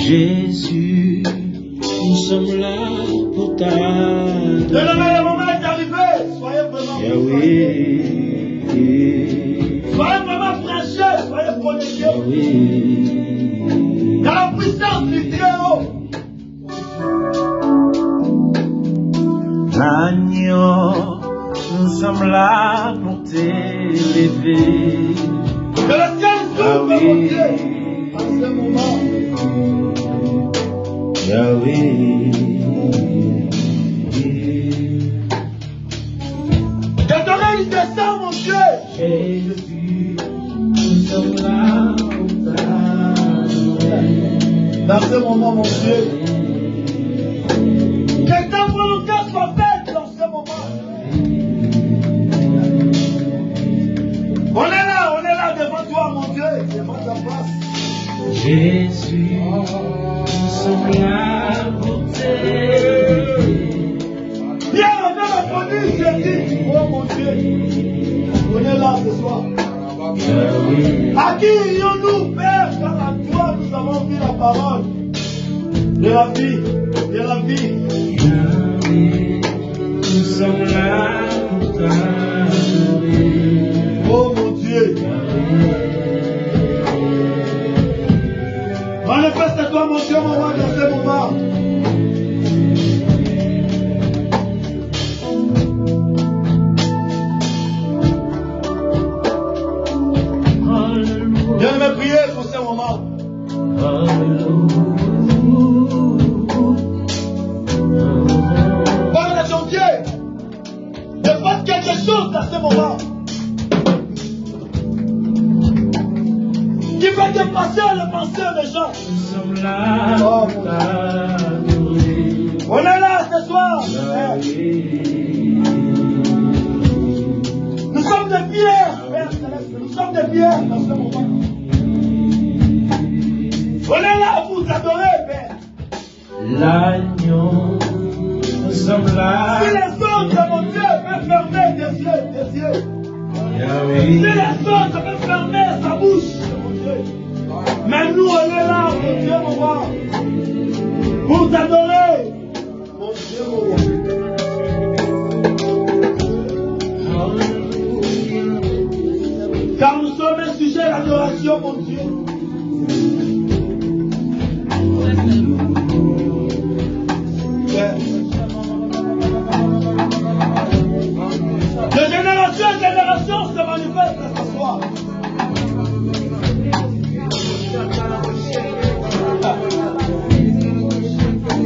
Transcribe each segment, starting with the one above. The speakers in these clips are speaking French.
Jésus, nous sommes là pour t'adorer. Le moment est arrivé. Soyez vraiment Yahweh. Soyez vraiment branchés, soyez connectés. Yahweh. Dans la puissance du Très-Haut. L'agneau, nous sommes là pour t'élever. Que le ciel s'ouvre, mon Dieu, en ce moment. Yahweh. Que ton règne descend, mon Dieu. Jésus, nous sommes là pour t'adorer. Dans ce moment, mon Dieu. Que ta volonté soit faite dans ce moment. On est là devant toi, mon Dieu. Devant ta place. Jésus, nous sommes là pour t'aider. Viens avec la folie, Jésus. Oh mon Dieu. On est là ce soir. À qui irions-nous, Père, car à toi nous avons vu la parole de la vie, de la vie. Nous sommes là pour t'adorer. Oh mon Dieu. Manifeste-toi, mon Dieu, mon roi, dans ce moment. Viens me prier pour ce moment. Parle à ton Dieu. De faire quelque chose dans ce moment. Qui va dépasser le pensée des gens. Nous sommes là Oh, pour t'adorer. On est là ce soir. Nous sommes des pierres, Père Céleste. Nous sommes des pierres dans ce moment. On est là pour vous adorer, Père. L'agneau, nous sommes là. Si les autres, mon Dieu, peuvent fermer des yeux. Si Yahweh. les autres peuvent fermer sa bouche, mon Dieu. Mais nous, on est là, mon Dieu, mon roi. Pour t'adorer. Mon Dieu, mon roi. Car nous sommes un sujet d'adoration, mon Dieu. De génération en génération se manifeste ce soir.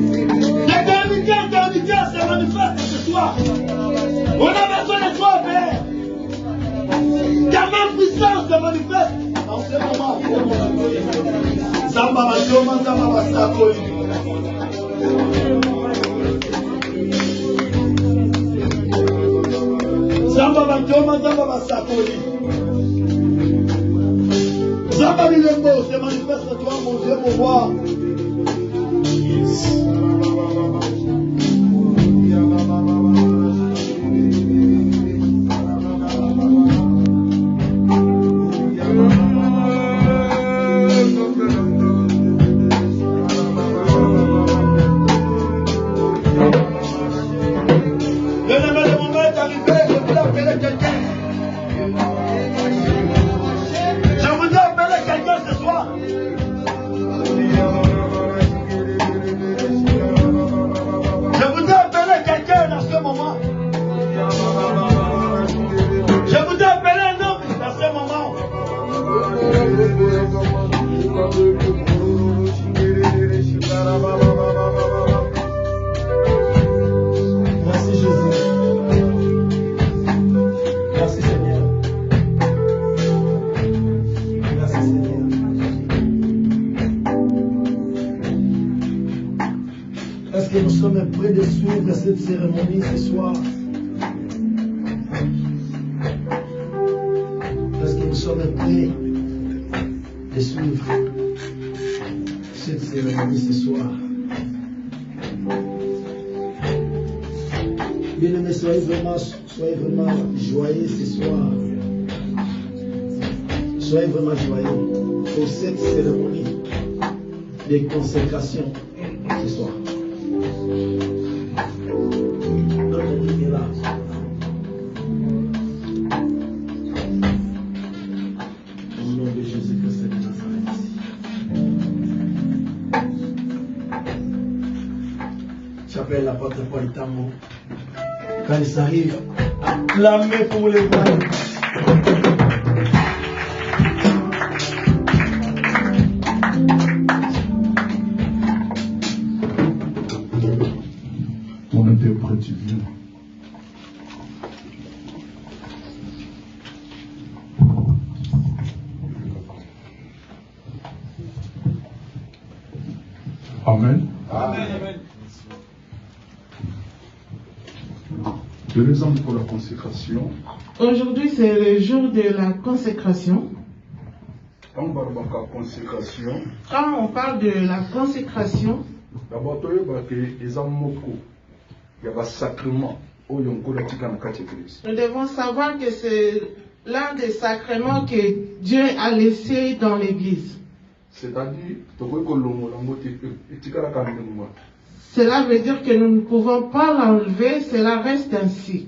D'éternité en éternité se manifeste ce soir. On a besoin de toi, Père. Ta main puissance se manifeste en ce moment. Samba Majoma, Samba Basakoli. Samba Majoma, Samba Basakoli. Samba Milembo, se manifeste toi, mon Dieu, mon roi. Cette cérémonie ce soir. Parce que nous sommes prêts de suivre cette cérémonie ce soir. Bien-aimés, soyez vraiment joyeux ce soir. Soyez vraiment joyeux pour cette cérémonie des consécrations ce soir. Notre Dieu est là. Au nom de Jésus-Christ de Nazareth. J'appelle l'apôtre Paul Tambo. Quand il s'arrive, acclamez pour les voix. Mon interprète, tu viens. Amen. Amen. Deux ans pour la consécration. Aujourd'hui, c'est le jour de la consécration. Quand on parle de la consécration, Quand on parle de la consécration, d'abord, il y a un sacrement. Nous devons savoir que c'est l'un des sacrements que Dieu a laissé dans l'Église. C'est-à-dire, Cela veut dire que nous ne pouvons pas l'enlever, cela reste ainsi.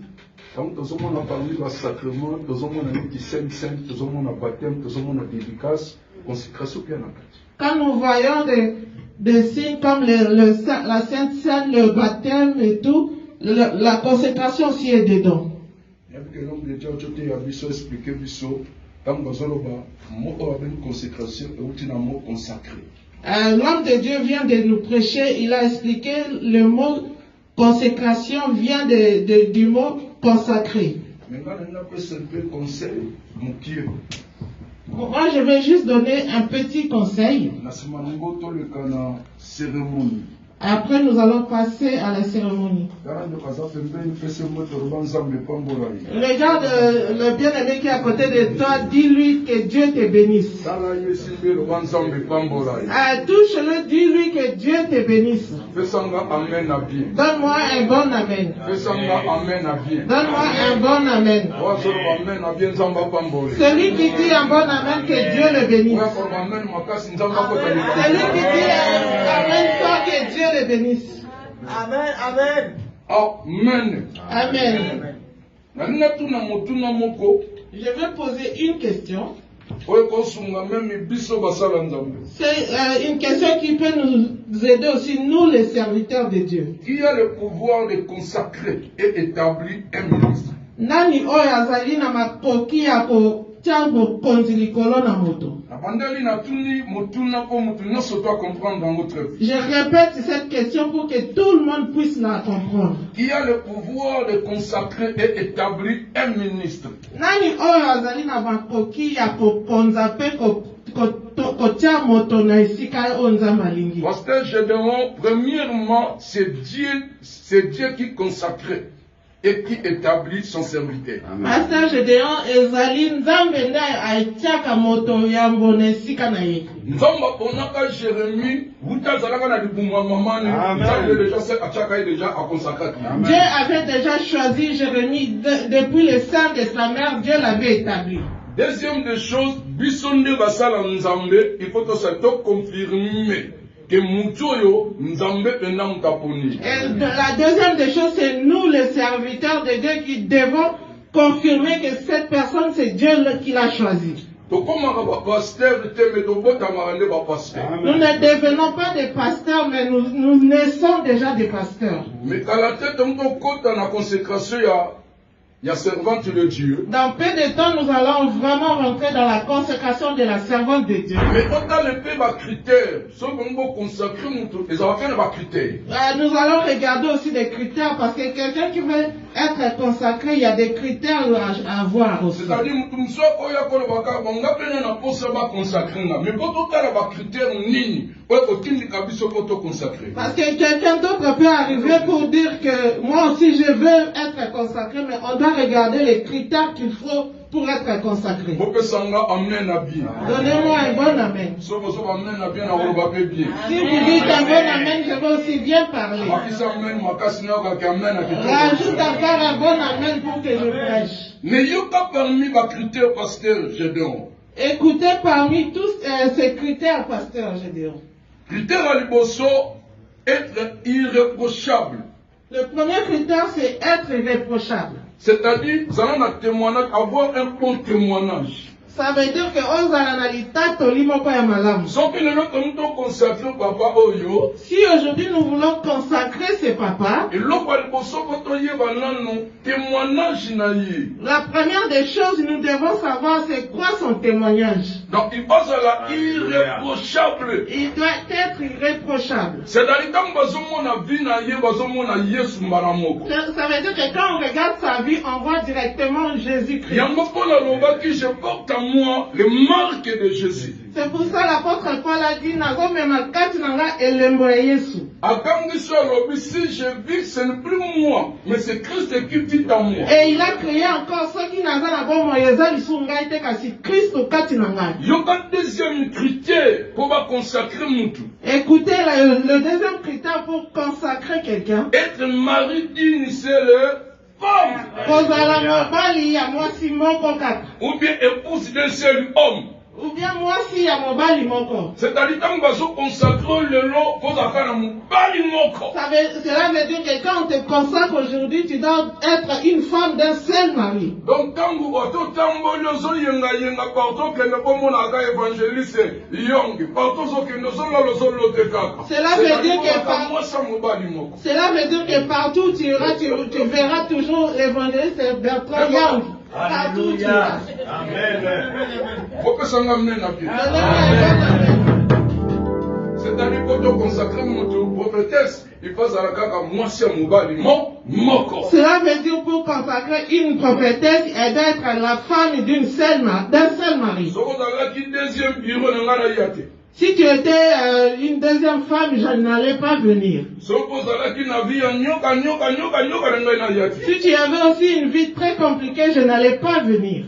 Quand nous avons parlé de sacrement, nous avons dit saint, nous avons baptême, nous avons dédicace, consécration. Quand nous voyons des signes comme la Sainte Seine, le baptême et tout, la consécration aussi est dedans. L'homme de Dieu a expliqué quand nous avons une consécration et un mot consacré. L'homme de Dieu vient de nous prêcher, il a expliqué le mot consécration vient du mot consacré. Maintenant, on a un conseil, mon Dieu. Moi, je vais juste donner un petit conseil. Après, nous allons passer à la cérémonie. Le gars, le bien-aimé qui est à côté de toi, dis-lui que Dieu te bénisse. Touche-le, dis-lui que Dieu te bénisse. Donne-moi un bon amen. Donne-moi un bon amen. Celui qui dit un bon amen, que Dieu le bénisse. Celui qui dit un amen fort, que Dieu le bénisse. Amen. Amen. Amen. Je vais poser une question. C'est une question qui peut nous aider aussi, nous les serviteurs de Dieu. Qui a le pouvoir de consacrer et établir un ministre? Nani oyo azali na makoki ya kotia bokonzi likolo na moto. Je répète cette question pour que tout le monde puisse la comprendre. Qui a le pouvoir de consacrer et établir un ministre? Nani oyo azali na makoki ya kokonza pe kotia moto na esika oyo Nzambe alingi. Pasteur Gédéon, premièrement, c'est Dieu qui consacrait et qui établit son serviteur. Pasteur Gédéon ezali Nzambe nde aitiaka moto ya mbona esika na ye. Nzamba ponaka Jérémie, utazalaka na libumwa mamani, déjà à consacrer. Dieu avait déjà choisi Jérémie depuis le sein de sa mère, Dieu l'avait établi. Deuxième des choses, bisonde basala Nzambe, il faut que ça te confirme. Que la deuxième des choses, c'est nous les serviteurs de Dieu qui devons confirmer que cette personne, c'est Dieu qui l'a choisi. Nous ne devenons pas des pasteurs, mais nous naissons déjà des pasteurs. Mais à la tête de la consécration, il y a servante de Dieu. Dans peu de temps, nous allons vraiment rentrer dans la consécration de la servante de Dieu. Mais quand on a les critères, ceux qui vont consacrer, ils ont fait les critères. Nous allons regarder aussi des critères parce que quelqu'un qui veut être consacré, il y a des critères à avoir aussi. C'est-à-dire, mais quand on a les critères, parce que quelqu'un d'autre peut arriver pour dire que moi aussi je veux être consacré, mais on doit regarder les critères qu'il faut pour être consacré. Donnez-moi un bon amen. Si vous dites un bon amen, je vais aussi bien parler. Rajoute encore un bon amen pour que je prêche. Mais il y a parmi les critères, pasteur Gédéon. Écoutez parmi tous ces critères, pasteur Gédéon. Critère à liboso, être irréprochable. Le premier critère, c'est être irréprochable. C'est-à-dire, nous allons avoir un bon témoignage. Ça veut dire que si aujourd'hui nous voulons consacrer ce papa, la première des choses, nous devons savoir c'est quoi son témoignage. Donc il passe à la irréprochable. Il doit être irréprochable. C'est-à-dire Ça veut dire que quand on regarde sa vie, on voit directement Jésus-Christ. je porte à moi les marques de Jésus. C'est pour ça l'apôtre Paul a dit, si je vis, ce n'est plus moi, mais c'est Christ qui vit en moi. Et il a créé encore ceux qui n'ont pas Christ au Katinanga. Il y a un deuxième critère pour consacrer mon tout. Écoutez, le deuxième critère pour consacrer quelqu'un. Être mari d'une seule femme. Ou bien épouse d'un seul homme. Ou bien moi si ya mobali moko. C'est-à-dire quand vous consacrez le lot, vous avez un mobali moko. Cela veut dire que quand on te consacre aujourd'hui, tu dois être une femme d'un seul mari. Donc quand vous êtes partout que le bon évangéliste Young, partout que nous sommes cela veut dire que partout tu iras, tu verras toujours l'évangéliste Bertrand Young. Alléluia. Amen. C'est-à-dire quand on consacre mon prophétesse, il faut cela veut dire pour consacrer une prophétesse, elle doit être la femme d'un seul mari. Si tu étais une deuxième femme, je n'allais pas venir. Si tu avais aussi une vie très compliquée, je n'allais pas venir.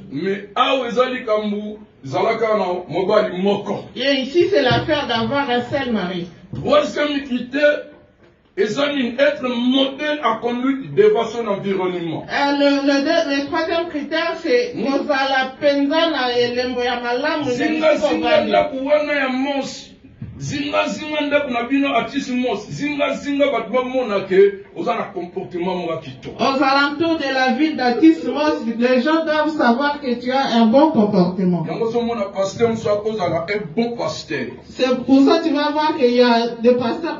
Et ici, c'est l'affaire d'avoir un seul mari. Troisième critère, être modèle à conduite devant son environnement. Le troisième critère, c'est zinga ndaku na bino atismos zinga batu bamona ke oza na comportement mo kitoko. Aux alentours de la ville d'Atismos, les gens doivent savoir que tu as un bon comportement. Yango so mona pasteur on soit cause un bon pasteur. C'est pour ça que tu vas voir qu'il y a des pasteurs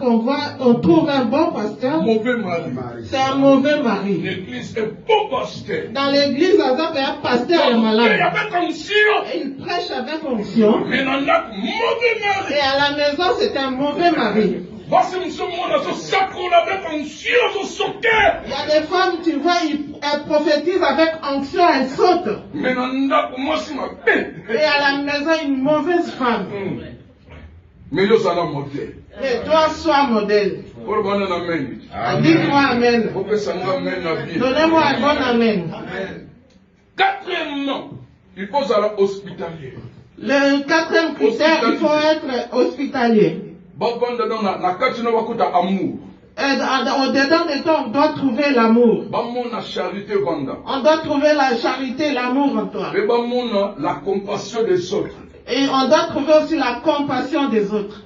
on trouve un bon pasteur. Mauvais mari. C'est un mauvais mari. L'église est bon pasteur. Dans l'église, il y a un pasteur est malade. Et il prêche avec onction. Mais dans la mauvais mari. Et à la maison, c'est un mauvais mari. Il y a des femmes, tu vois, elles prophétisent avec onction, elles sautent. Et à la maison, une mauvaise femme. Mais toi, sois modèle. Dis-moi amen. Donnez-moi un bon amen. Quatrièmement, il faut être hospitalier. Le quatrième critère, il faut être hospitalier. Au-dedans de toi, on doit trouver l'amour. On doit trouver la charité, l'amour en toi. La compassion des autres. Et on doit trouver aussi la compassion des autres.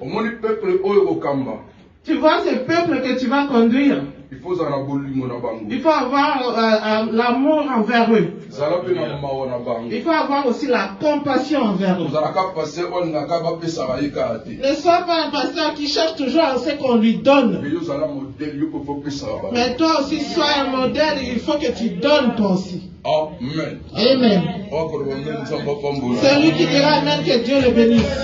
Tu vois ce peuple que tu vas conduire. Il faut avoir l'amour envers eux. Il faut avoir aussi la compassion envers eux. Ne sois pas un pasteur qui cherche toujours à ce qu'on lui donne. Mais toi aussi, sois un modèle, il faut que tu donnes toi aussi. Amen. Amen. Celui qui dira Amen, que Dieu le bénisse.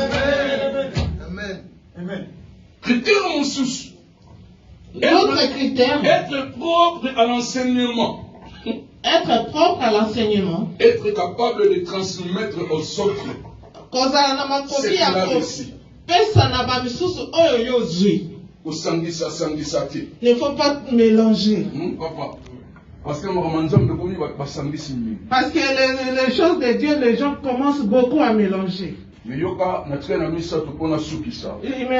Amen. Amen. L'autre critère, être propre à l'enseignement. Être propre à l'enseignement. Être capable de transmettre aux autres. Il ne faut pas mélanger. Parce que les choses de Dieu, les gens commencent beaucoup à mélanger. Il me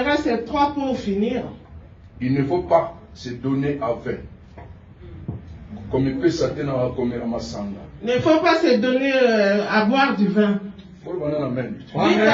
reste 3 pour finir. Il ne faut pas se donner à vin. Comme il peut s'atteindre à comer à Massanga. Il ne faut pas se donner à boire du vin. Amen.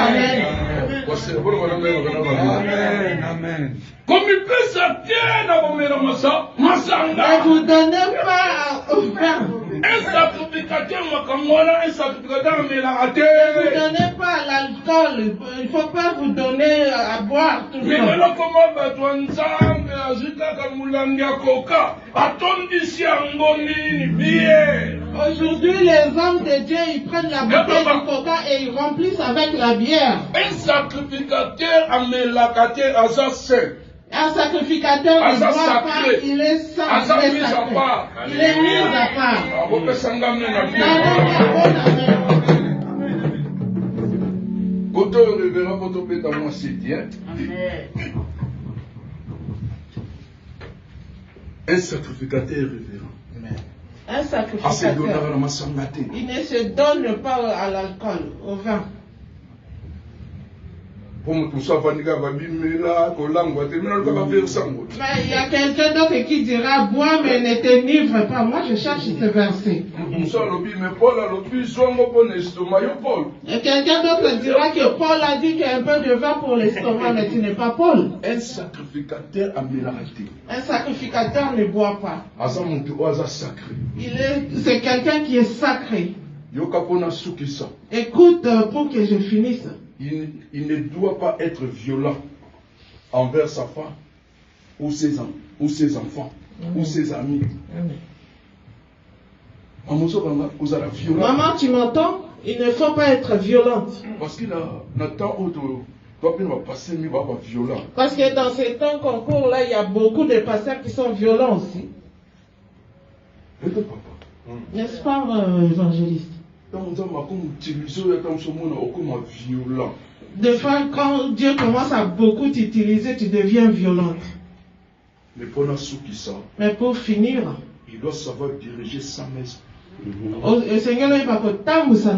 Amen. Comme il peut s'attirer dans vos mères, Ne vous donnez pas au pain. un sacrificateur, un sacrificateur, mais la raté. Ne vous donnez pas à l'alcool. Il ne faut pas vous donner à boire tout le Mais temps. maintenant, comment va-t-on ensemble, Azika Kamulanga Koka, attendez-si à Ngoni, bière. Aujourd'hui, les hommes de Dieu, ils prennent la bouteille de coca et ils remplissent avec la bière. Un sacrificateur a mélakaté à sa sœur. Un sacrificateur ne boit pas, il est saint, il est sacré. Il est mis à part. Koto révérend koto peta moi c'est bien. Un sacrificateur révérend. Un sacrificateur, il ne se donne pas à l'alcool, au vin. Mais il y a quelqu'un d'autre qui dira, bois mais ne t'enivre pas. Moi je cherche ce verset. Et quelqu'un d'autre dira que Paul a dit qu'il y a un peu de vin pour l'estomac, mais ce n'est pas Paul. Un sacrificateur a mélangé. Un sacrificateur ne boit pas. C'est quelqu'un qui est sacré. Écoute pour que je finisse. Il ne doit pas être violent envers sa femme ou ses enfants ou ses amis. Maman, tu m'entends? Il ne faut pas être violente. Parce qu'il a temps où parce que dans ces temps qu'on court là, il y a beaucoup de pasteurs qui sont violents aussi. N'est-ce pas, évangéliste? Des fois, quand Dieu commence à beaucoup t'utiliser, tu deviens violente. Mais pour finir, il doit savoir diriger sa maison. Le Seigneur il va prendre soin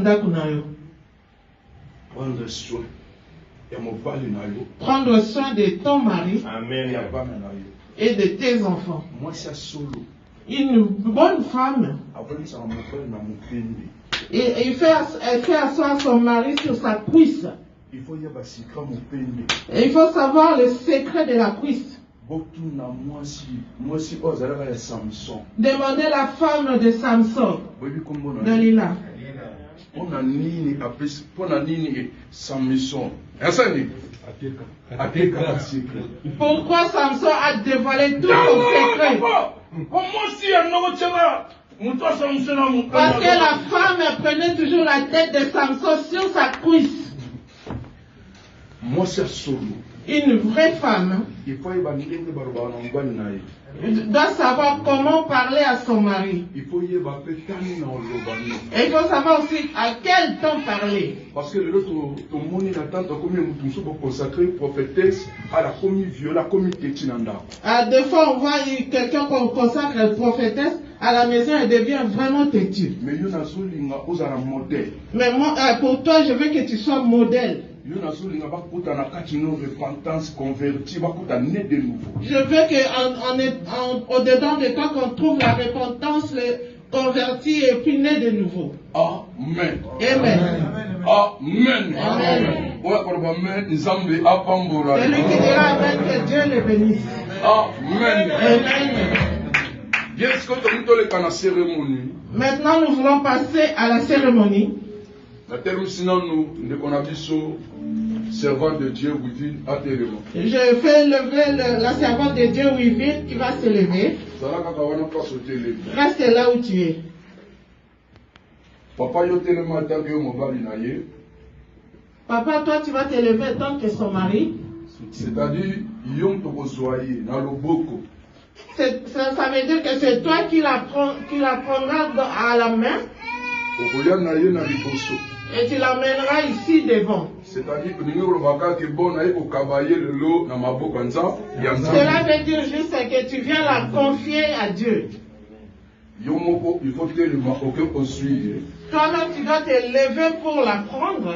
de ton mari. Amen. Et de tes enfants. Moi, c'est solo. Une bonne femme. Et elle fait asseoir son mari sur sa cuisse. Et il faut savoir le secret de la cuisse. Demandez la femme de Samson. Dalila. Pourquoi Samson a dévoilé tout son secret? Parce que la femme prenait toujours la tête de Samson sur sa cuisse. Moi, c'est solo. Une vraie femme doit savoir comment parler à son mari. Et il faut savoir aussi à quel temps parler. Parce que l'autre, ton monde attend comme une consacrée prophétesse à la commis viola, commis tétinanda. Des fois, on voit quelqu'un qu'on consacre prophétesse à la maison, elle devient vraiment têtue. Mais moi, pour toi, je veux que tu sois modèle. Je veux qu'au-dedans de toi, qu'on trouve la repentance, le converti et puis né de nouveau. Amen. Amen. Amen. Amen. Celui qui dira Amen, que Dieu le bénisse. Amen. Amen. Maintenant, nous voulons passer à la cérémonie. Servant de Dieu, Wivine, atterrement. Je fais lever la servante de Dieu, Wivine, qui va se lever. Reste là où tu es. Papa, toi, tu vas te lever tant que son mari. C'est-à-dire, ça veut dire que c'est toi qui la prendras à la main. Et tu l'amèneras ici devant. C'est-à-dire que cela veut dire juste que tu viens la confier à Dieu. Toi-même, tu dois te lever pour la prendre.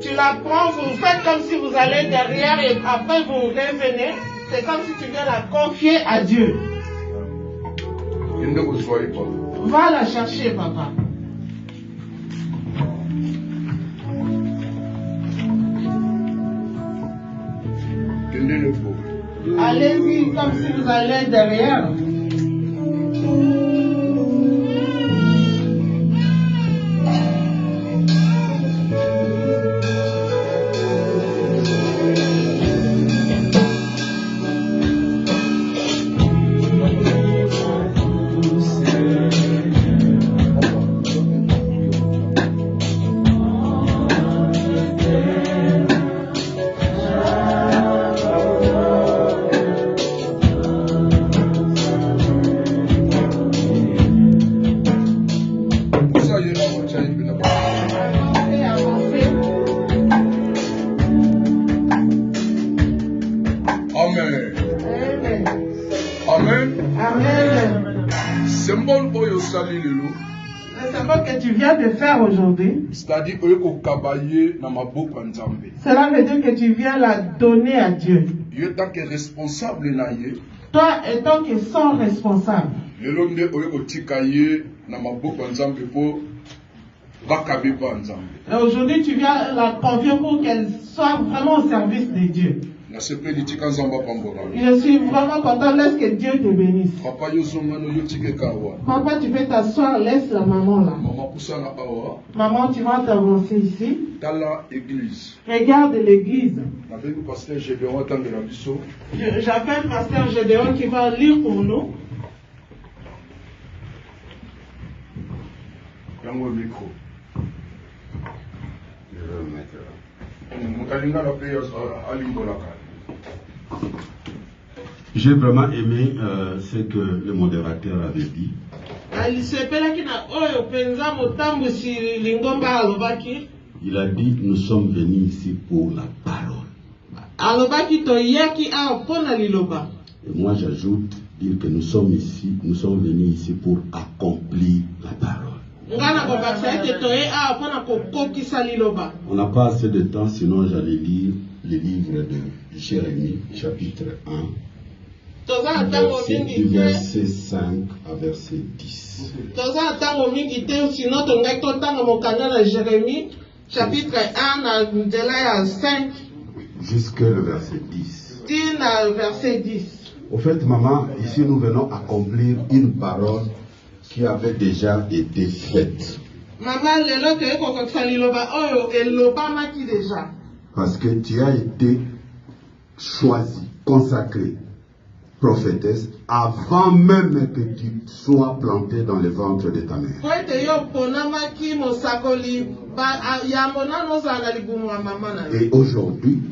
Tu la prends, vous faites comme si vous allez derrière et après vous revenez. C'est comme si tu viens la confier à Dieu. Va la chercher, papa. Allez-y comme si vous allez derrière. Le symbole que tu viens de faire aujourd'hui, c'est-à-dire cela veut dire que tu viens la donner à Dieu. Toi étant que son responsable. Et aujourd'hui tu viens la confier pour qu'elle soit vraiment au service de Dieu. Je suis vraiment content, laisse que Dieu te bénisse. Papa, tu peux t'asseoir, laisse la maman là. Maman, tu vas t'avancer ici. Regarde l'église. J'appelle Pasteur Gédéon qui va lire pour nous. Je vais le mettre là. J'ai vraiment aimé ce que le modérateur avait dit. Il a dit, nous sommes venus ici pour la parole. Et moi j'ajoute, dire que nous sommes venus ici pour accomplir la parole. On n'a pas assez de temps, sinon j'allais lire le livre de Jérémie, chapitre 1, du verset 5 à verset 10. Chapitre 1, 5 jusqu'à le verset 10. Verset 10. Au fait, maman, ici nous venons accomplir une parole qui avait déjà été faite. Parce que tu as été choisi, consacré, prophétesse, avant même que tu sois planté dans le ventre de ta mère. Et aujourd'hui,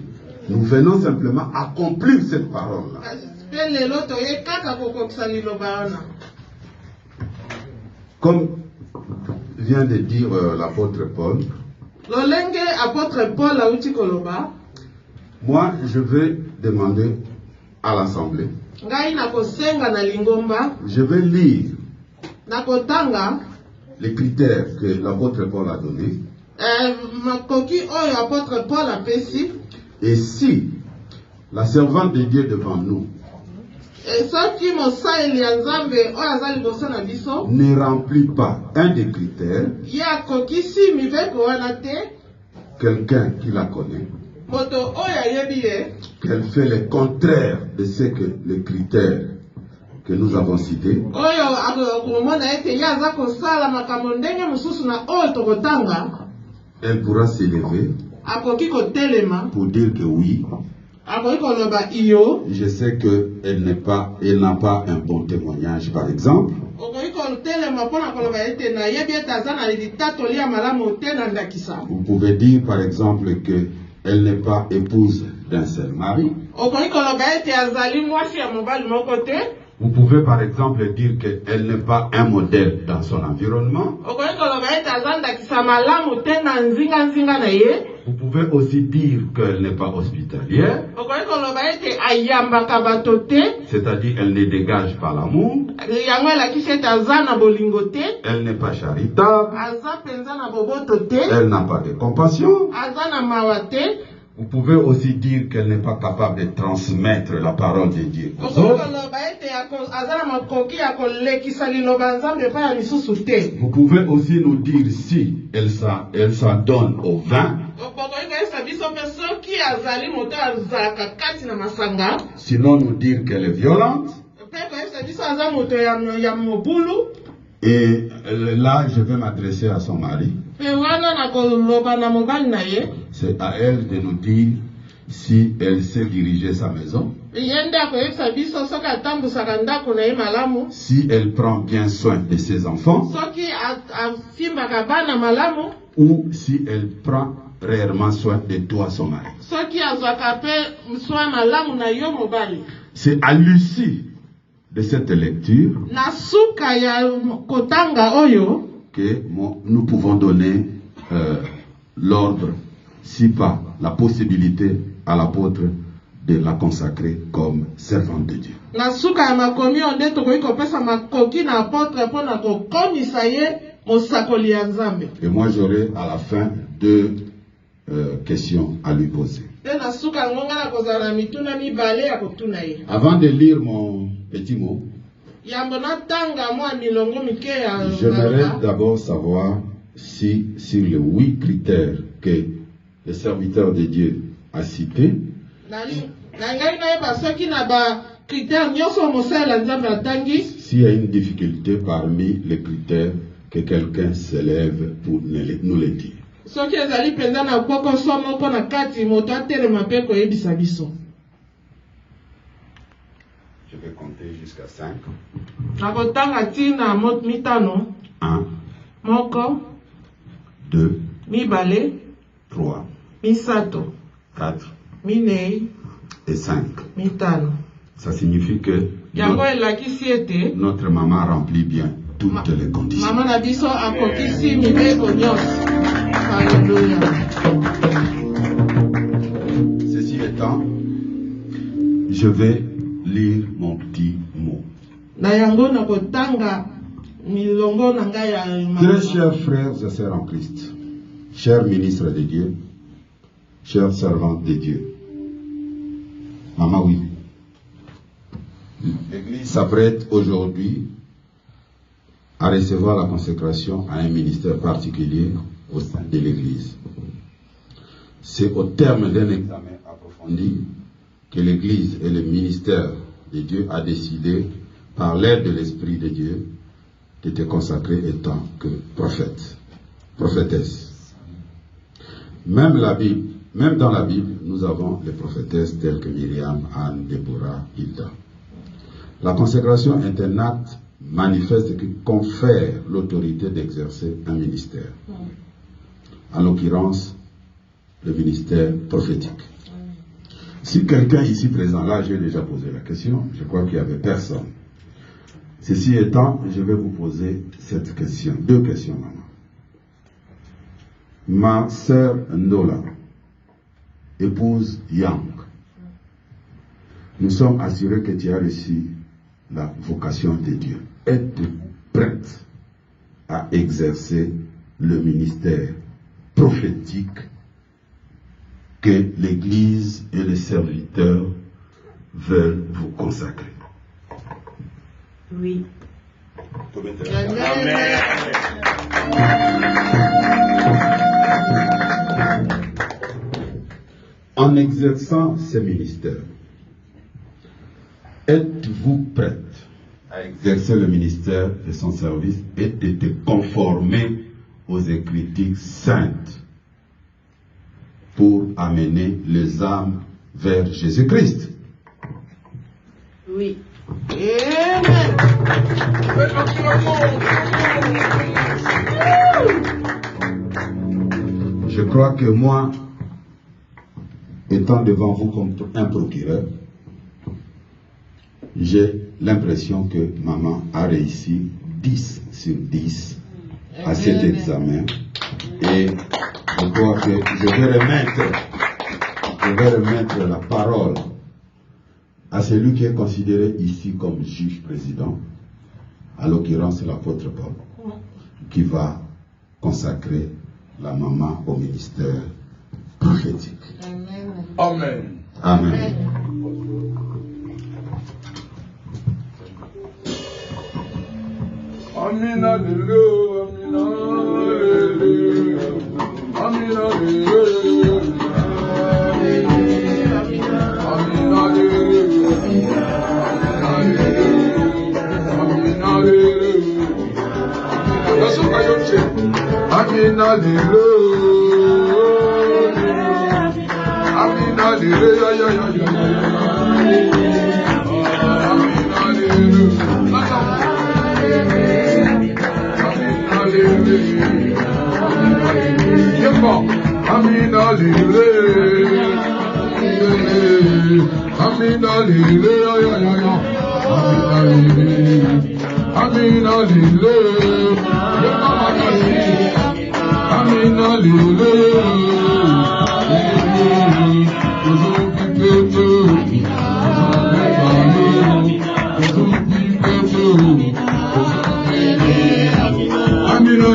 nous venons simplement accomplir cette parole-là. Comme vient de dire l'apôtre Paul, moi je vais demander à l'assemblée, je vais lire les critères que l'apôtre Paul a donnés. Et si la servante de Dieu devant nous ne remplit pas un des critères, quelqu'un qui la connaît, qu'elle fait le contraire de ce que les critères que nous avons cités, elle pourra s'élever pour dire que oui, je sais qu'elle n'a pas un bon témoignage, par exemple. Vous pouvez dire, par exemple, qu'elle n'est pas épouse d'un seul mari. Vous pouvez, par exemple, dire qu'elle n'est pas un modèle dans son environnement. Vous pouvez aussi dire qu'elle n'est pas hospitalière. C'est-à-dire qu'elle ne dégage pas l'amour. Elle n'est pas charitable. Elle n'a pas de compassion. Vous pouvez aussi dire qu'elle n'est pas capable de transmettre la parole de Dieu aux autres. Vous pouvez aussi nous dire si elle s'en donne au vin. Sinon nous dire qu'elle est violente. Et là, je vais m'adresser à son mari. C'est à elle de nous dire si elle sait diriger sa maison, si elle prend bien soin de ses enfants, ou si elle prend réellement soin de toi, son mari. C'est à l'issue de cette lecture que nous pouvons donner l'ordre, si pas la possibilité à l'apôtre de la consacrer comme servante de Dieu. Et moi j'aurai à la fin 2 questions à lui poser. Avant de lire mon petit mot, j'aimerais d'abord savoir si sur les 8 critères que le serviteur de Dieu a cités, s'il y a une difficulté parmi les critères, que quelqu'un s'élève pour nous les dire. Je vais compter jusqu'à 5. 1, 2, 3, 4 et 5. Ça signifie que notre maman remplit bien toutes les conditions. Ceci étant, je vais lire mon petit mot. Très chers frères et sœurs en Christ, chers ministres de Dieu, chers servants de Dieu, maman, oui, l'Église s'apprête aujourd'hui à recevoir la consécration à un ministère particulier au sein de l'Église. C'est au terme d'un examen approfondi que l'Église et le ministère de Dieu a décidé, par l'aide de l'Esprit de Dieu, de te consacrer étant que prophète, prophétesse. Même dans la Bible, nous avons les prophétesses telles que Myriam, Anne, Déborah, Hilda. La consécration est un acte manifeste qui confère l'autorité d'exercer un ministère. En l'occurrence, le ministère prophétique. Si quelqu'un ici présent, là j'ai déjà posé la question, je crois qu'il n'y avait personne. Ceci étant, je vais vous poser cette question, 2 questions, maman. Ma sœur Ndola, épouse Yang, nous sommes assurés que tu as reçu la vocation de Dieu. Es-tu prête à exercer le ministère prophétique que l'Église et les serviteurs veulent vous consacrer? Oui. En exerçant ce ministère, êtes-vous prête à exercer le ministère de son service et de te conformer aux Écritures saintes pour amener les âmes vers Jésus-Christ? Oui. Amen. Je crois que moi, étant devant vous comme un procureur, j'ai l'impression que maman a réussi 10 sur 10 à cet examen. Et je crois que je vais remettre la parole à celui qui est considéré ici comme juge-président, à l'occurrence l'apôtre Paul, qui va consacrer la maman au ministère prophétique. Amen. Amen. Amen. Amen, alléluia, amen, alléluia, amen, alléluia, amen, alléluia. Amen,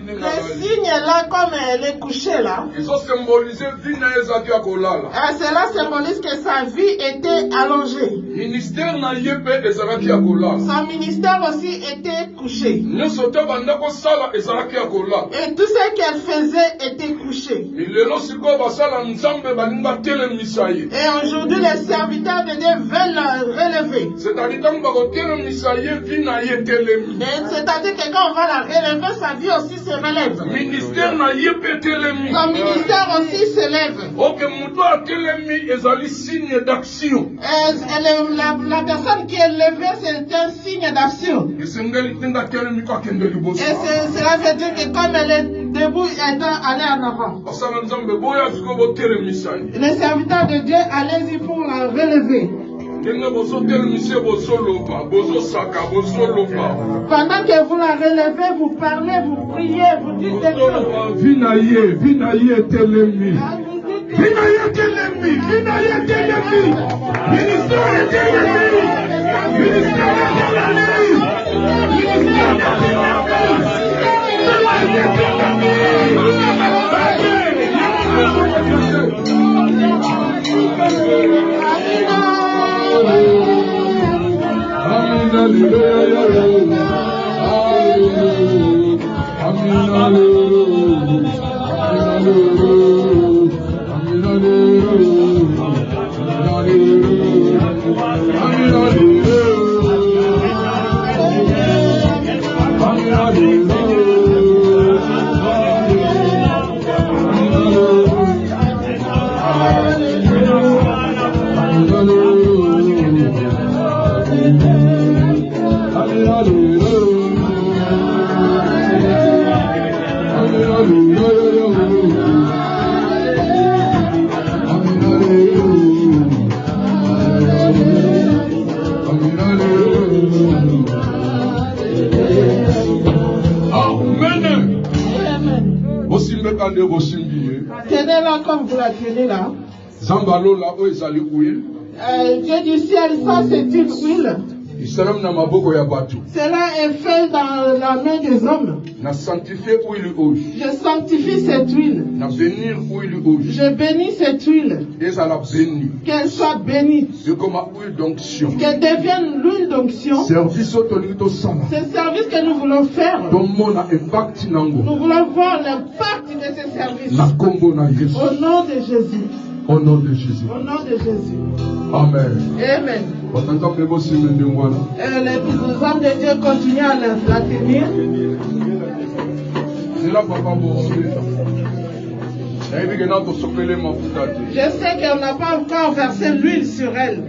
Le signe là, comme elle est couchée là, cela symbolise que sa vie était allongée. Son ministère aussi était couché. Et tout ce qu'elle faisait était couché. Et aujourd'hui, les serviteurs de Dieu veulent la relever. C'est-à-dire que quand on va la relever, sa vie aussi se relève. Son ministère aussi se lève. La personne qui est levée, c'est un signe d'action. Et cela veut dire que comme elle est debout, elle doit aller en avant. Les serviteurs de Dieu, allez-y pour la relever. Pendant que vous la relevez, vous parlez, vous priez, vous dites des choses. Vinaye telemi. Vinaye telemi. Vinaye telemi. Ministère telemi. Ministère telemi. Ministère Tenez-la comme vous la tenez là. Dieu du ciel, ça c'est une huile. Cela est fait dans la main des hommes. Je sanctifie cette huile. Je bénis cette huile. Qu'elle soit bénie. Qu'elle devienne l'huile d'onction. Ce service que nous voulons faire. Nous voulons voir l'impact de ce service. Au nom de Jésus. Au nom de Jésus. Au nom de Jésus. Amen. Amen. Les hommes de Dieu continuent à la tenir. Je sais qu'on n'a pas encore versé l'huile sur elle.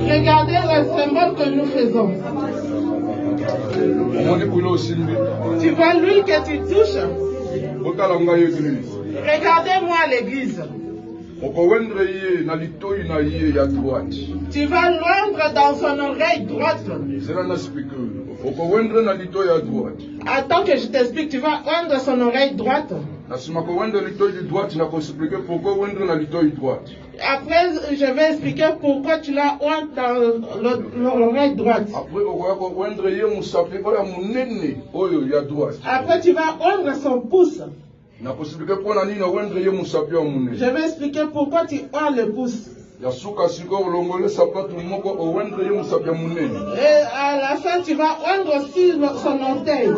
Regardez le symbole que nous faisons. Tu vois l'huile que tu touches? Regardez-moi l'église. Tu vas l'oindre dans son oreille droite. Attends que je t'explique. Tu vas oindre son oreille droite. Après, je vais expliquer pourquoi tu l'as oint dans l'oreille droite. Après, tu vas oindre son pouce. Je vais expliquer pourquoi tu oins le pouce. Et à la fin, tu vas oindre aussi son orteil.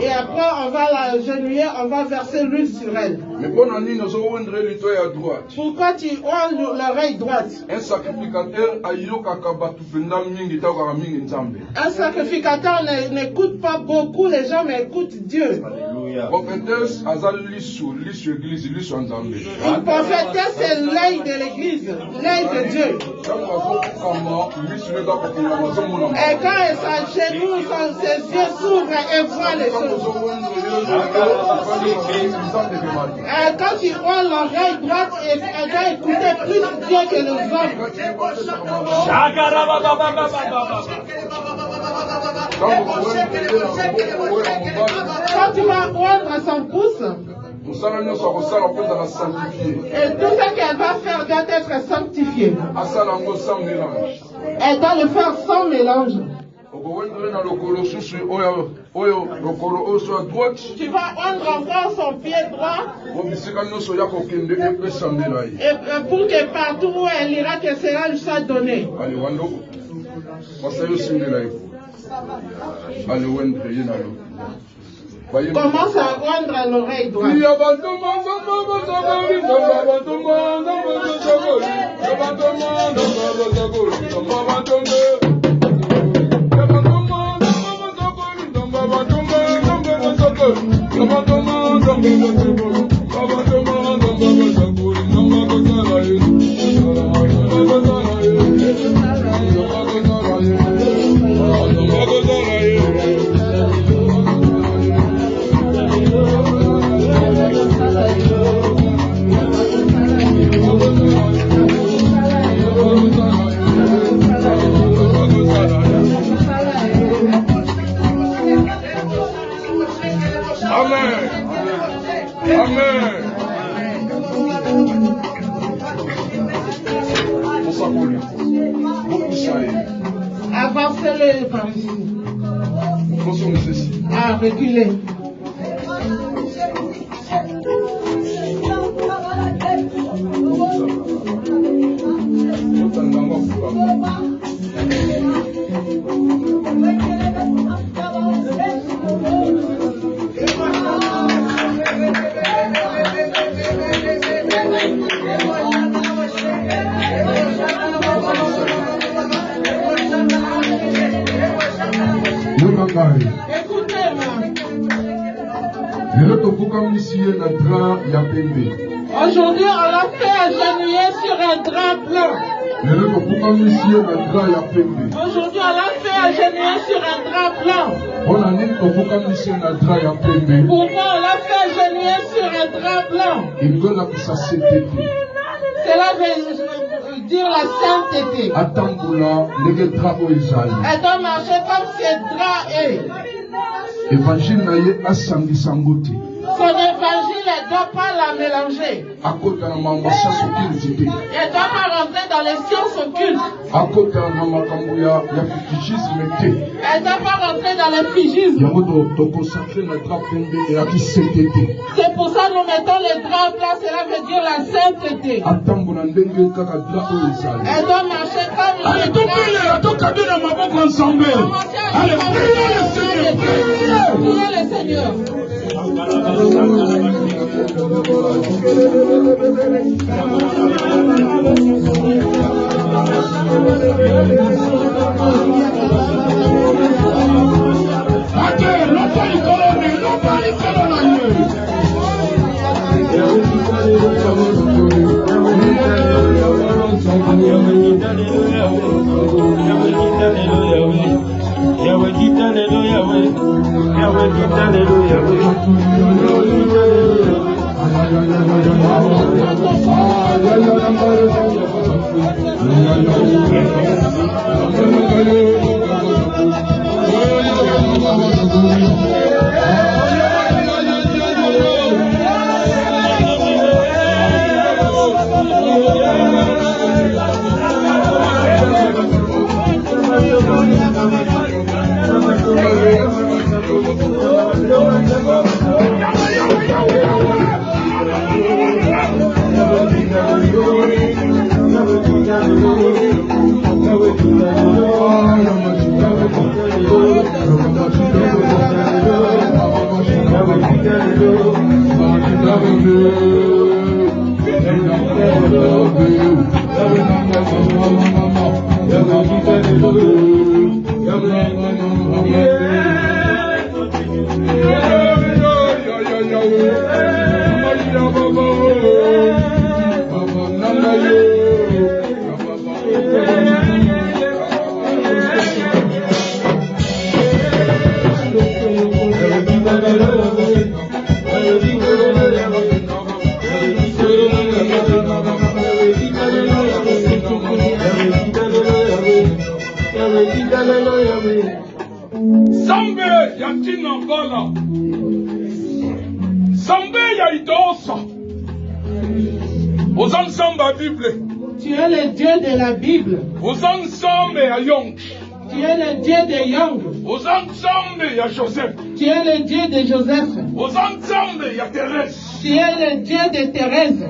Et après, on va la genouiller, on va verser l'huile sur elle. Pourquoi tu oins l'oreille droite? Un sacrificateur n'écoute pas beaucoup les gens, mais écoute Dieu. Une prophétesse, c'est l'œil de l'église, l'œil de Dieu. Et quand elle s'agenouille, ses yeux s'ouvrent et voient les choses. Et quand tu vois l'oreille droite, elle doit écouter plus Dieu que les hommes. Quand tu vas oindre son pouce, et tout ce qu'elle va faire doit être sanctifié. Elle doit le faire sans mélange. Tu vas oindre encore son pied droit. Et pour que partout où elle ira, que cela lui soit donné. Commence à oindre l'oreille droite. Avancez-le par ici. Ah, reculez. Aujourd'hui, on l'a fait agenouiller sur un drap blanc. Aujourd'hui, on l'a fait agenouiller sur un drap blanc. Pourquoi on l'a fait agenouiller sur un drap blanc? Cela veut dire la sainteté. Elle doit marcher comme ce drap est. Son évangile ne doit pas la mélanger. Elle ne doit pas rentrer dans les sciences occultes. Elle ne doit pas rentrer dans les figismes. C'est pour ça que nous mettons les draps là, cela veut dire la sainteté. Elle doit marcher comme une. Allez, Tu es le Dieu de la Bible. Tu es le Dieu de Young. Tu es le Dieu de Joseph. Tu es le Dieu de Thérèse.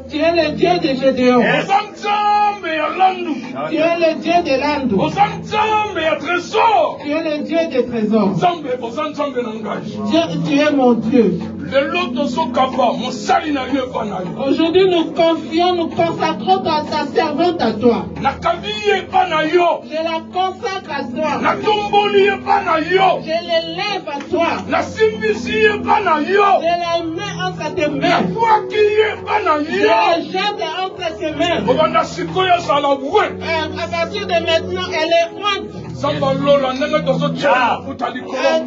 Tu es le Dieu de Gédéon. Tu es le Dieu de Landou. Tu es le Dieu des trésors. Tu es mon Dieu. Aujourd'hui, nous confions, nous consacrons à ta servante à toi. Je la consacre à toi. Je l'élève à toi. Je la mets entre tes mains. Je la jette entre tes mains. À partir de maintenant, elle est ointe.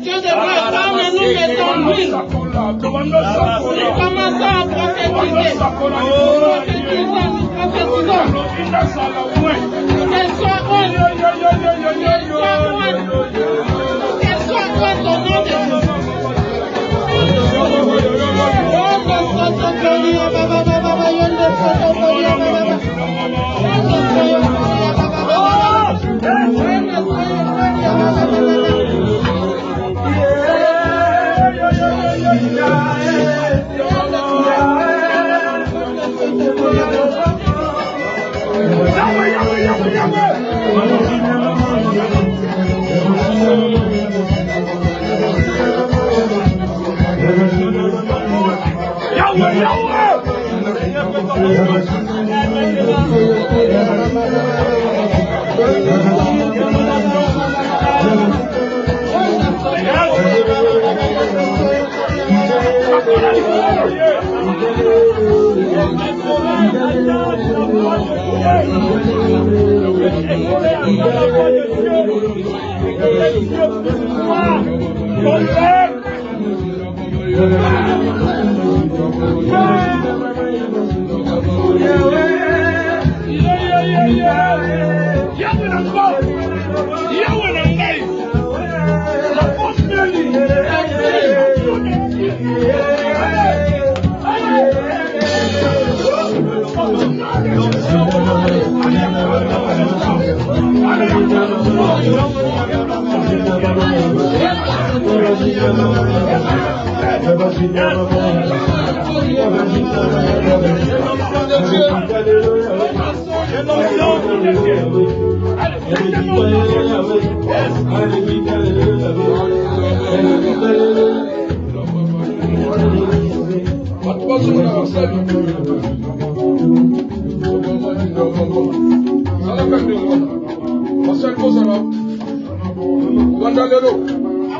Dieu devrait prendre nous mettons l'huile. Nous commençons à prophétiser. Qu'elle soit ointe. Qu'elle soit ointe au nom de Jésus.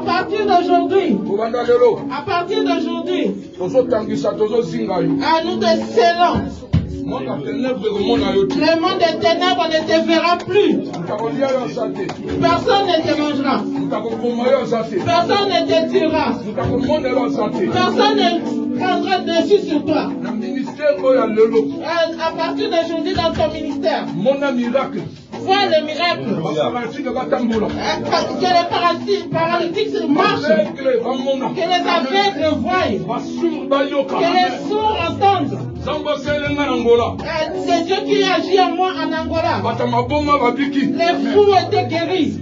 partir d'aujourd'hui, nous te scellons. Le monde des ténèbres ne te verra plus. Personne ne te mangera. Personne ne te tuera. Personne ne prendra dessus sur toi. À partir d'aujourd'hui dans ton ministère, vois le miracle. Que les paralytiques marchent. Que les aveugles voient. Que les sourds entendent. C'est Dieu qui agit en moi en Angola. Les fous étaient guéris.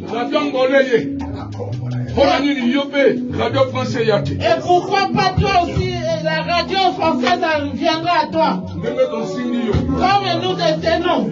Et pourquoi pas toi aussi, la radio française viendra à toi. Comme nous te tenons.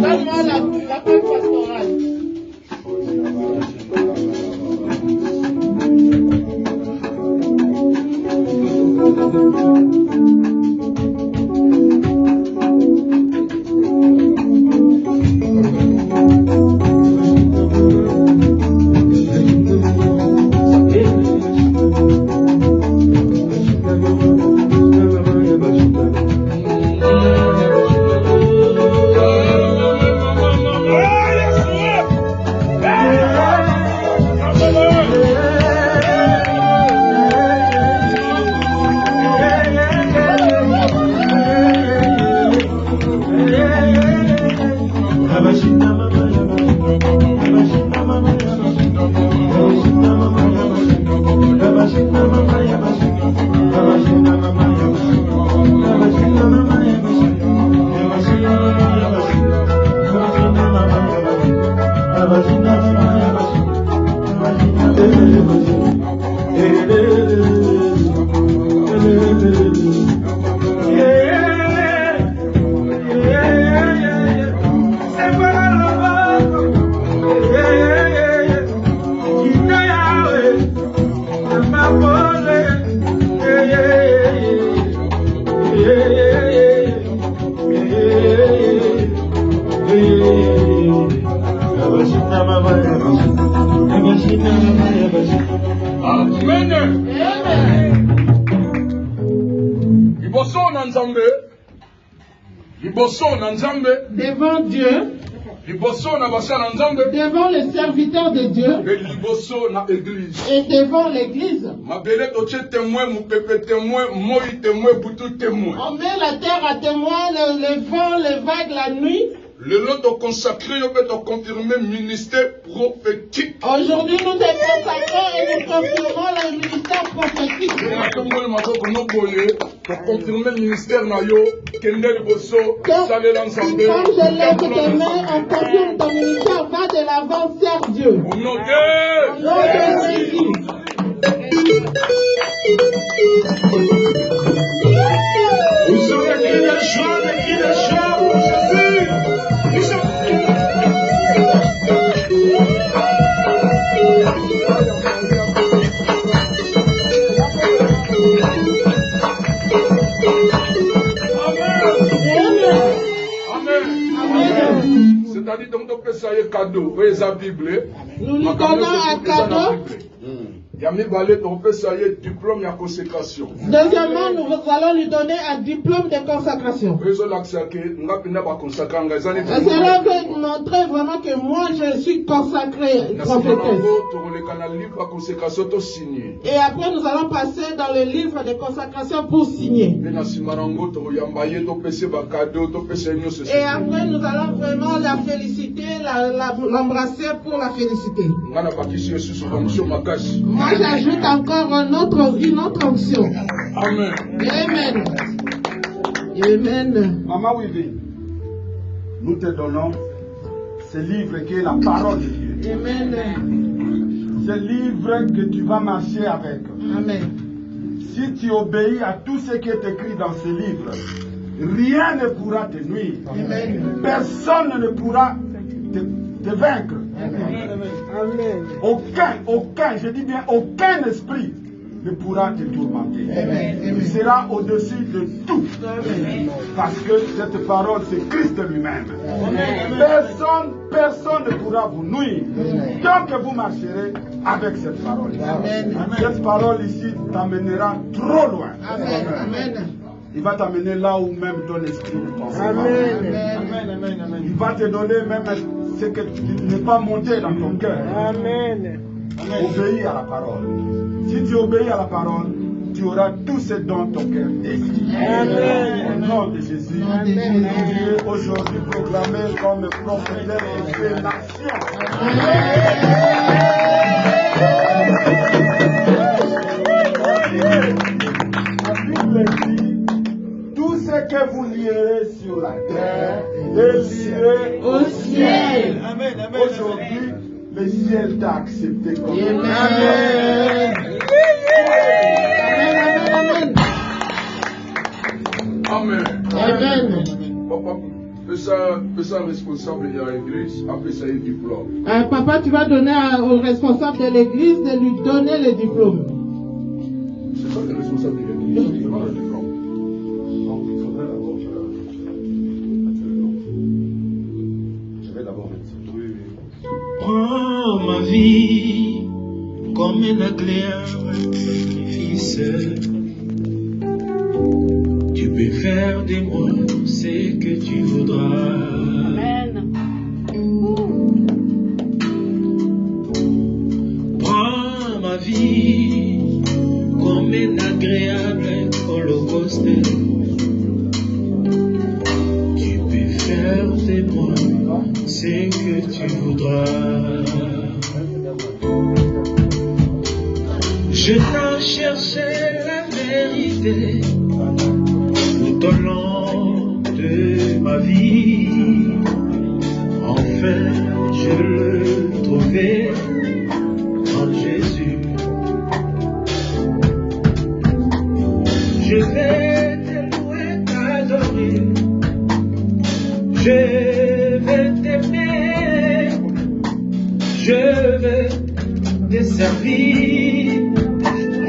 Donne-moi la paix pastorale. Devant Dieu, devant les serviteurs de Dieu et devant l'Église, on met la terre à témoin, le vent, les vagues, la nuit. Le nom de consacré, on peut confirmer ministère prophétique. Aujourd'hui, nous te consacrons et nous confirmons le ministère prophétique. Pour confirmer le ministère, comme je lève tes mains, on confirme ton ministère, va de l'avant, sers Dieu. Au nom de Jésus. Vous serez qui de joie pour Jésus. C'est-à-dire donc ça y est cadeau, oui, la Bible. Nous nous donnons un cadeau. Deuxièmement, nous allons lui donner un diplôme de consacration. Cela veut montrer vraiment que moi je suis consacré prophétesse. Et après nous allons passer dans le livre de consacration pour signer. Et après nous allons vraiment la féliciter, l'embrasser pour la féliciter. Moi j'ajoute encore une autre onction. Amen. Amen. Amen. Maman Wivi, nous te donnons ce livre qui est la parole de Dieu. Amen. Ce livre que tu vas marcher avec. Amen. Si tu obéis à tout ce qui est écrit dans ce livre, rien ne pourra te nuire. Amen. Personne ne pourra te vaincre. Amen. Aucun, je dis bien aucun esprit ne pourra te tourmenter. Amen. Il sera au-dessus de tout. Amen. Parce que cette parole, c'est Christ lui-même. Personne ne pourra vous nuire tant que vous marcherez avec cette parole. Amen. Cette parole ici t'amènera trop loin. Amen. Amen. Il va t'amener là où même ton esprit ne pense pas. Amen. Il va te donner même ce que tu n'es pas monté dans ton cœur. Amen. Obéis à la parole. Si tu obéis à la parole, tu auras tout ce dont ton cœur désire. Au nom de Jésus, tu es aujourd'hui proclamé comme prophète des nations. La Bible dit, tout ce que vous lierez sur la terre est lié au ciel. Aujourd'hui, le ciel t'a accepté comme Amen. Amen. Amen. Papa, fais ça responsable de l'église, après ça, il y a un diplôme. Papa, tu vas donner au responsable de l'église de lui donner le diplôme. C'est pas le responsable de l'église, il va le diplôme. Donc, il faudrait d'abord faire. Je vais d'abord mettre ça. Oui. Prends ma vie comme un agréable sacrifice. Tu peux faire de moi ce que tu voudras. Amen. Prends ma vie comme un agréable holocauste. Tu peux faire de moi ce que tu voudras. Je t'en cherchais la vérité tout au long de ma vie. Enfin, je le trouvais en Jésus. Je vais te louer, t'adorer. Je vais t'aimer. Je vais te servir.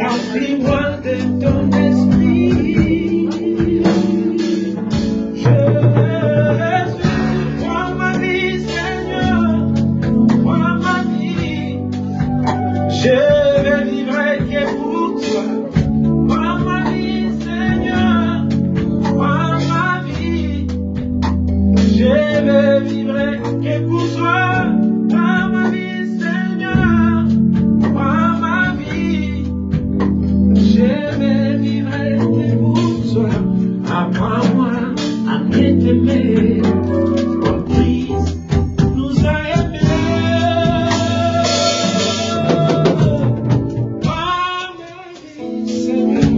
Remplis-moi de ton esprit. Je veux prends ma vie, Seigneur. Prends ma vie. Je vais vivre que pour toi. Prends ma vie, Seigneur. Prends ma vie. Je vais vivre que pour toi. Prends ma vie, Seigneur. Prends ma vie. Je vais vivre que pour toi. Apprends-moi à mieux t'aimer. Comme Christ nous a aimés. Prends ma vie, Seigneur.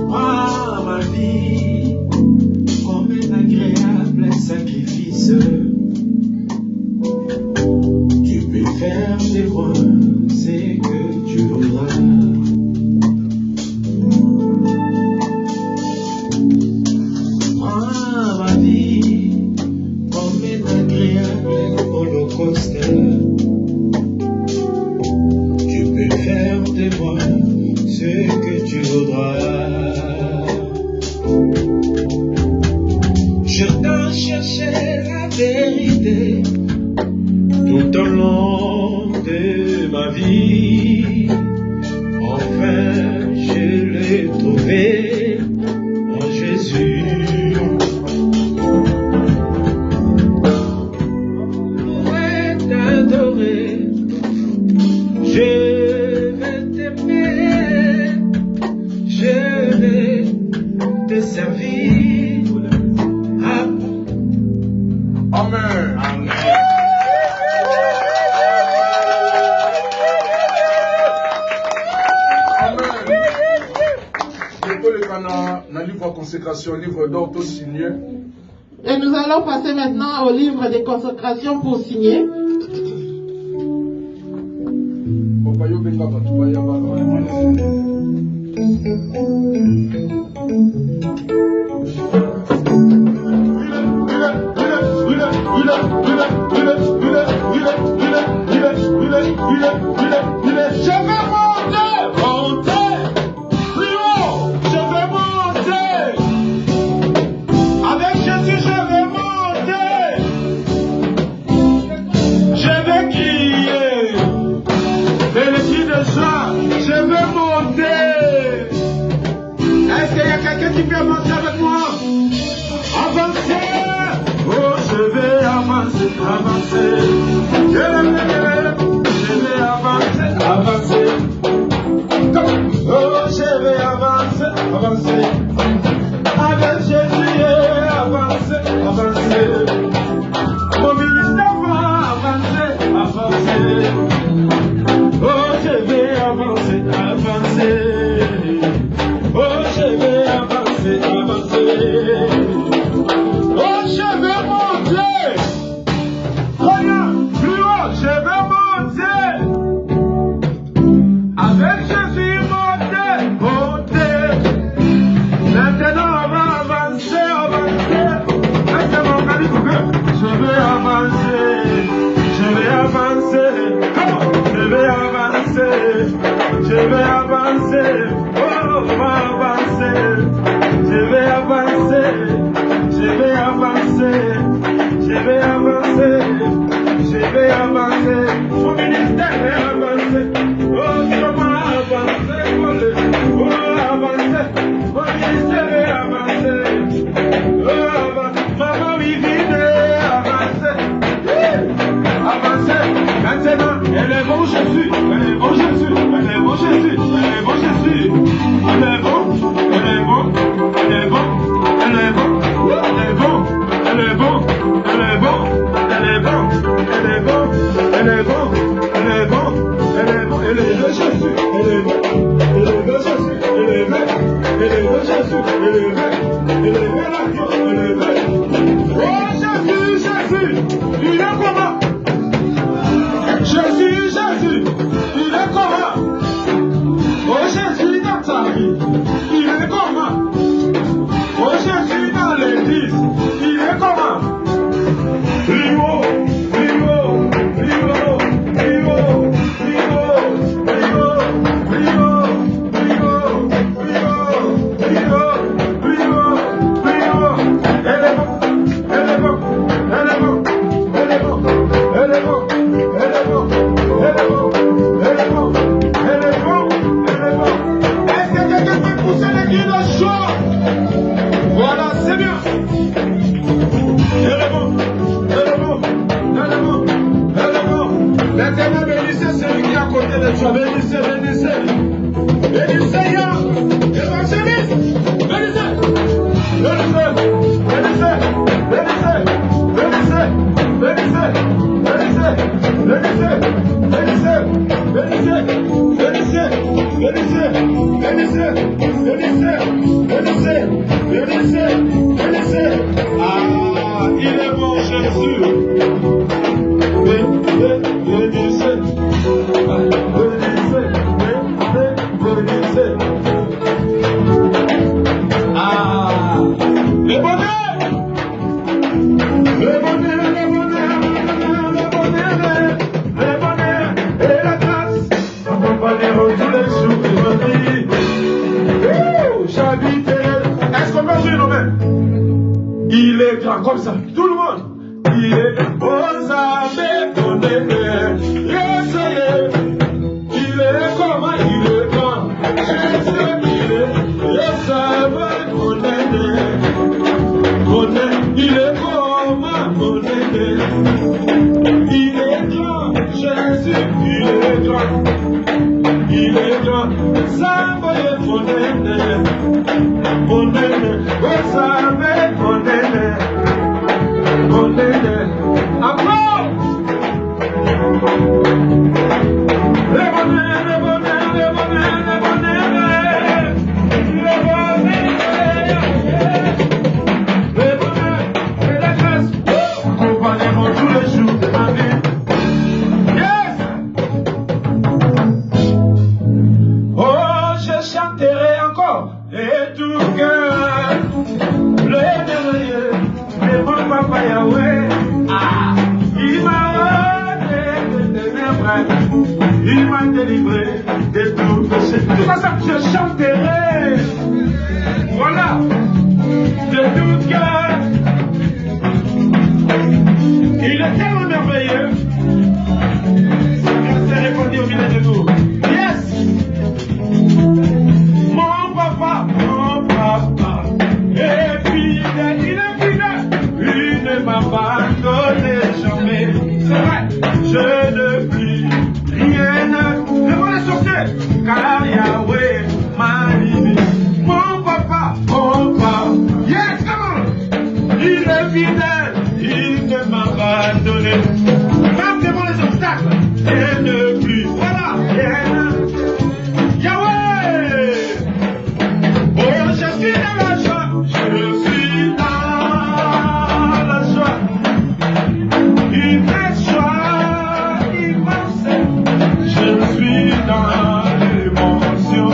Prends ma vie comme un agréable sacrifice. Tu peux faire de moi ce que tu voudras. Prends ma vie comme un agréable holocauste. Tu peux faire de moi ce que tu voudras. Je t'en cherchais la vérité tout au long de ma vie. Enfin, je l'ai trouvé en Jésus. Pour t'adorer, je vais t'aimer, je vais te servir. Amen. Amen. Dans le livre de consécration, livre d'or, tout signé. Et nous allons passer maintenant au livre de consécration pour signer. Il Il est grand comme ça. Tout le monde. Il est Osabe Konene. Yes, il est comment il est grand. Je sais qu'il est Osabe Konene. Il est comment Konene. Il est grand. Je sais qu'il est grand. Il est grand. Osabe Konene. Osabe Konene. Encore! Les bonnets, les bonnets, les bonnets, les bonnets, les bonnets, les bonnets, et la grâce, accompagneront tous les jours de ma vie. Yes! Oh, je chanterai encore, et tout cœur, le merveilleux. Mon papa Yahweh, il m'a donné des ténèbres, il m'a délivré de tout péché. Tout ça, je chanterai, voilà, de tout cœur. Il est tellement merveilleux, il s'est répandu au milieu de nous. Yes! Mon papa, et puis il est fidèle. Il ne m'a pas donné jamais. C'est vrai, je ne plie rien. Devant les sorciers, car Yahweh m'a libéré. Mon papa, yes, come on. Il est fidèle, il ne m'a pas donné. Même devant les obstacles, je ne plie. Voilà, Yahweh. Oh, je suis dans la joie, je suis dans la joie. Il fait joie, immense. Je suis dans l'émotion,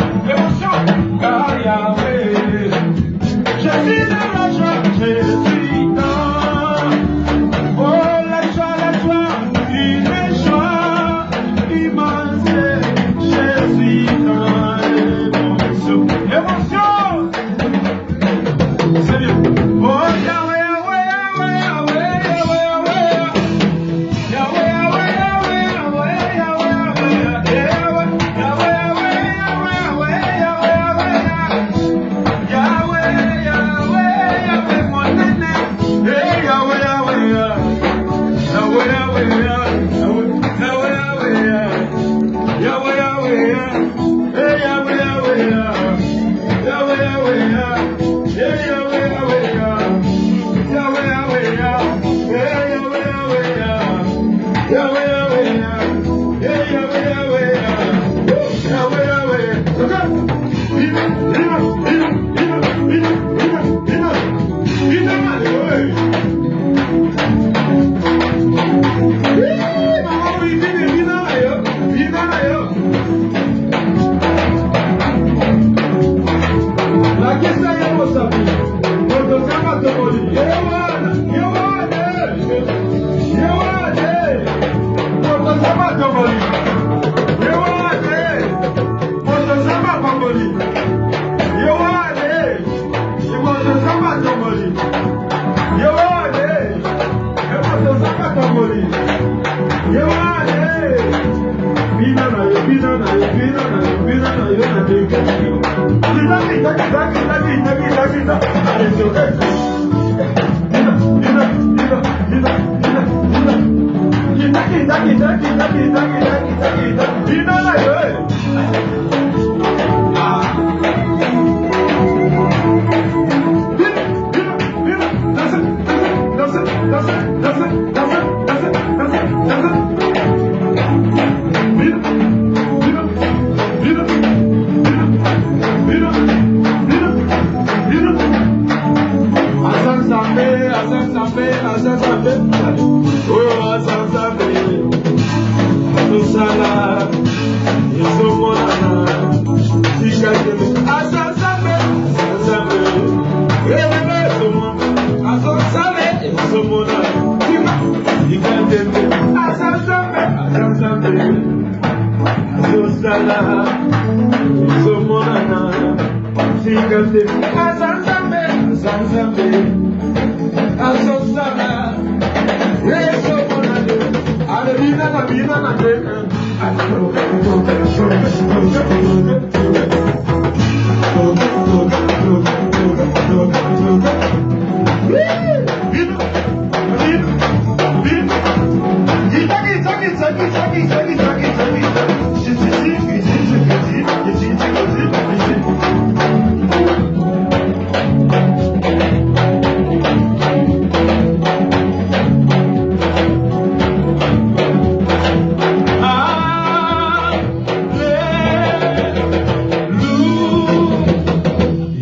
car Yahweh. Je suis dans la joie, je suis dans, oh la joie, il est joie, immense. Je suis dans l'émotion, c'est bien. Oh Yahweh, Yahweh, Yahweh, Yahweh, Yahweh, Yahweh, Yahweh,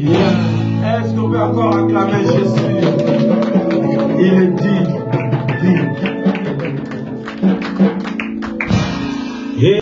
Est-ce qu'on peut encore acclamer Jésus? Il est dit.